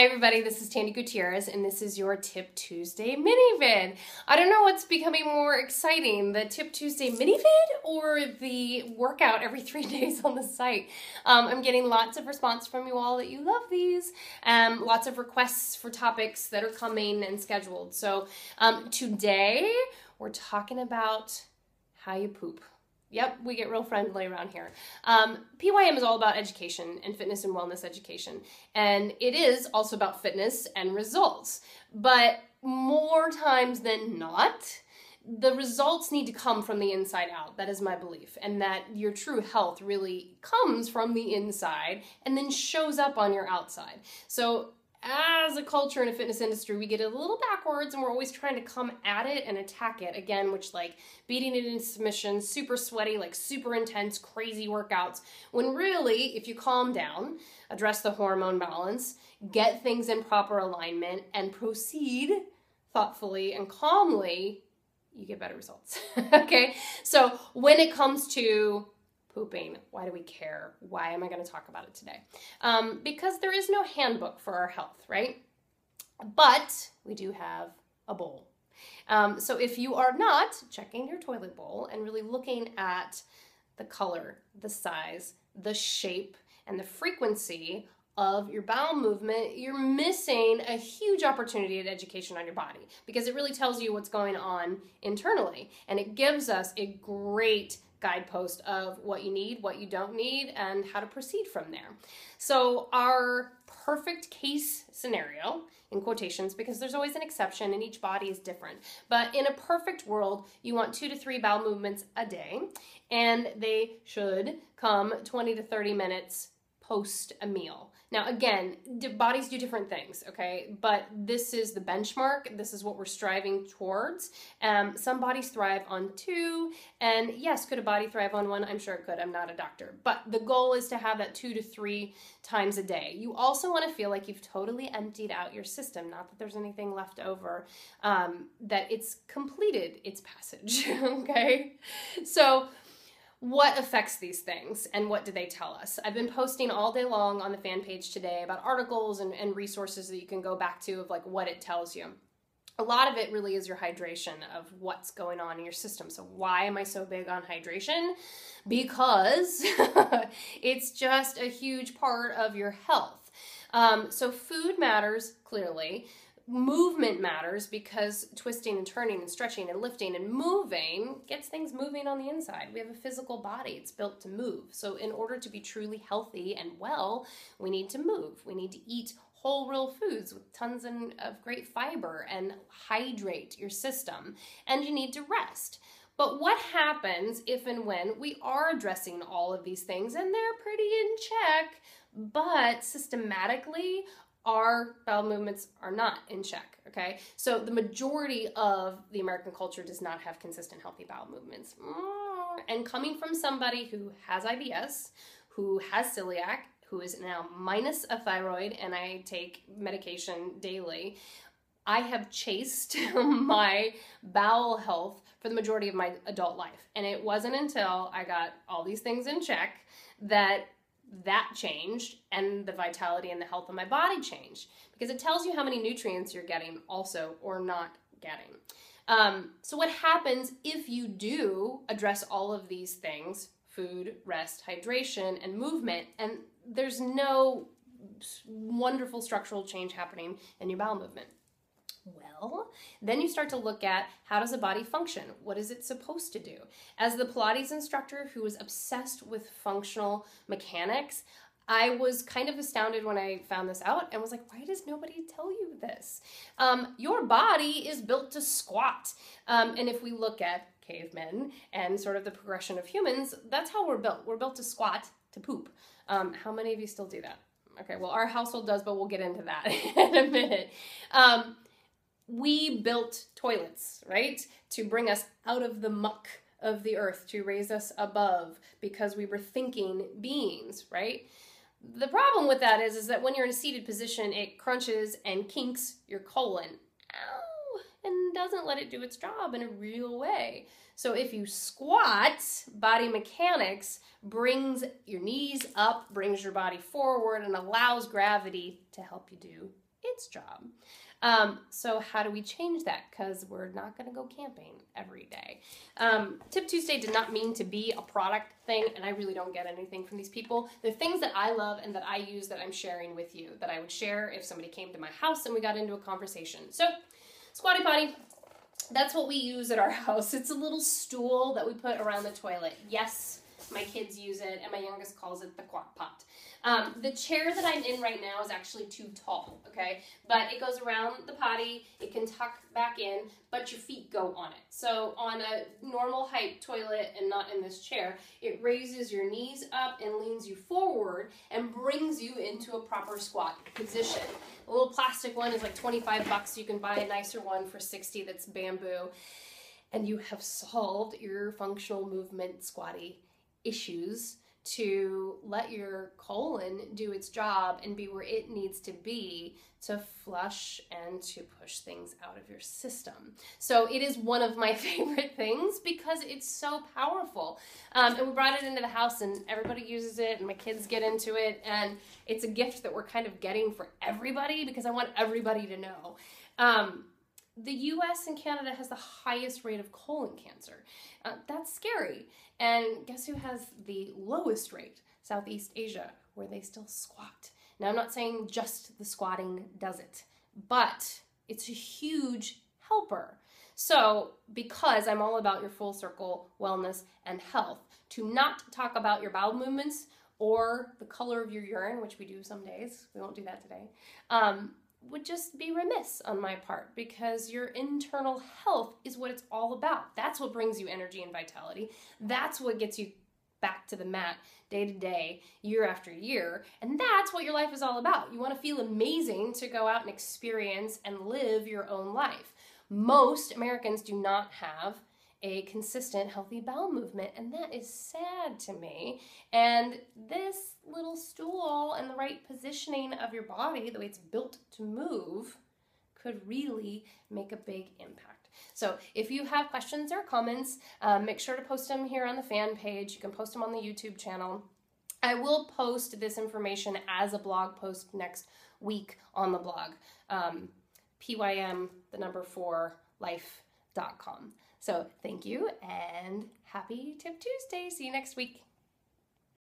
Hi everybody, this is Tandy Gutierrez and this is your Tip Tuesday mini vid. I don't know what's becoming more exciting, the Tip Tuesday mini vid or the workout every 3 days on the site. I'm getting lots of response from you all that you love these, lots of requests for topics that are coming and scheduled. So today we're talking about how you poop. Yep, we get real friendly around here. PYM is all about education and fitness and wellness education. And it is also about fitness and results. But more times than not, the results need to come from the inside out. That is my belief. And that your true health really comes from the inside and then shows up on your outside. So as a culture in a fitness industry, we get a little backwards and we're always trying to come at it and attack it again, which like beating it into submission, super sweaty, like super intense, crazy workouts. When really, if you calm down, address the hormone balance, get things in proper alignment and proceed thoughtfully and calmly, you get better results. Okay. So when it comes to pooping, why do we care? Why am I going to talk about it today? Because there is no handbook for our health, right? But we do have a bowl. So if you are not checking your toilet bowl and really looking at the color, the size, the shape, and the frequency of your bowel movement, you're missing a huge opportunity at education on your body because it really tells you what's going on internally. And it gives us a great guidepost of what you need, what you don't need, and how to proceed from there. So our perfect case scenario, in quotations, because there's always an exception and each body is different, but in a perfect world, you want 2 to 3 bowel movements a day, and they should come 20 to 30 minutes post a meal. Now, again, bodies do different things, okay? But this is the benchmark. This is what we're striving towards. Some bodies thrive on 2, and yes, could a body thrive on 1? I'm sure it could. I'm not a doctor. But the goal is to have that 2 to 3 times a day. You also want to feel like you've totally emptied out your system, not that there's anything left over, that it's completed its passage, okay? So what affects these things and what do they tell us? I've been posting all day long on the fan page today about articles and resources that you can go back to of like what it tells you. A lot of it really is your hydration of what's going on in your system. So why am I so big on hydration? Because it's just a huge part of your health. So food matters, clearly. Movement matters because twisting and turning and stretching and lifting and moving gets things moving on the inside. We have a physical body. It's built to move. So in order to be truly healthy and well, we need to move. We need to eat whole real foods with tons of great fiber and hydrate your system. And you need to rest. But what happens if and when we are addressing all of these things and they're pretty in check, but systematically our bowel movements are not in check, okay? So the majority of the American culture does not have consistent healthy bowel movements. And coming from somebody who has IBS, who has celiac, who is now minus a thyroid, and I take medication daily, I have chased my bowel health for the majority of my adult life. And it wasn't until I got all these things in check that changed and the vitality and the health of my body changed, because it tells you how many nutrients you're getting also or not getting. So what happens if you do address all of these things, food, rest, hydration, and movement, and there's no wonderful structural change happening in your bowel movement? Well, then you start to look at how does a body function? What is it supposed to do? As the Pilates instructor who was obsessed with functional mechanics, I was kind of astounded when I found this out and was like, why does nobody tell you this? Your body is built to squat. And if we look at cavemen and sort of the progression of humans, that's how we're built. We're built to squat, to poop. How many of you still do that? Okay, well, our household does, but we'll get into that in a minute. We built toilets, right, to bring us out of the muck of the earth, to raise us above, because we were thinking beings, right? The problem with that is that when you're in a seated position, it crunches and kinks your colon, ow, and doesn't let it do its job in a real way. So if you squat, body mechanics brings your knees up, brings your body forward, and allows gravity to help you do its job. So how do we change that? Because we're not going to go camping every day. Tip Tuesday did not mean to be a product thing, and I really don't get anything from these people. They're things that I love and that I use that I'm sharing with you, that I would share if somebody came to my house and we got into a conversation. So, Squatty Potty. That's what we use at our house. It's a little stool that we put around the toilet. Yes, my kids use it, and my youngest calls it the quack pot. The chair that I'm in right now is actually too tall, okay? But it goes around the potty, it can tuck back in, but your feet go on it. So on a normal height toilet and not in this chair, it raises your knees up and leans you forward and brings you into a proper squat position. A little plastic one is like 25 bucks. You can buy a nicer one for 60 that's bamboo. And you have solved your functional movement squatty issues to let your colon do its job and be where it needs to be to flush and to push things out of your system. So it is one of my favorite things because it's so powerful. And we brought it into the house and everybody uses it and my kids get into it, and it's a gift that we're kind of getting for everybody because I want everybody to know. The US and Canada has the highest rate of colon cancer. That's scary. And guess who has the lowest rate? Southeast Asia, where they still squat. Now, I'm not saying just the squatting does it, but it's a huge helper. So, because I'm all about your full circle wellness and health, to not talk about your bowel movements or the color of your urine, which we do some days, we won't do that today, would just be remiss on my part, because your internal health is what it's all about. That's what brings you energy and vitality. That's what gets you back to the mat day to day, year after year. And that's what your life is all about. You want to feel amazing to go out and experience and live your own life. Most Americans do not have a consistent, healthy bowel movement, and that is sad to me. And this little stool and the right positioning of your body, the way it's built to move, could really make a big impact. So if you have questions or comments, make sure to post them here on the fan page. You can post them on the YouTube channel. I will post this information as a blog post next week on the blog, pym4life.com. So thank you and happy Tip Tuesday. See you next week.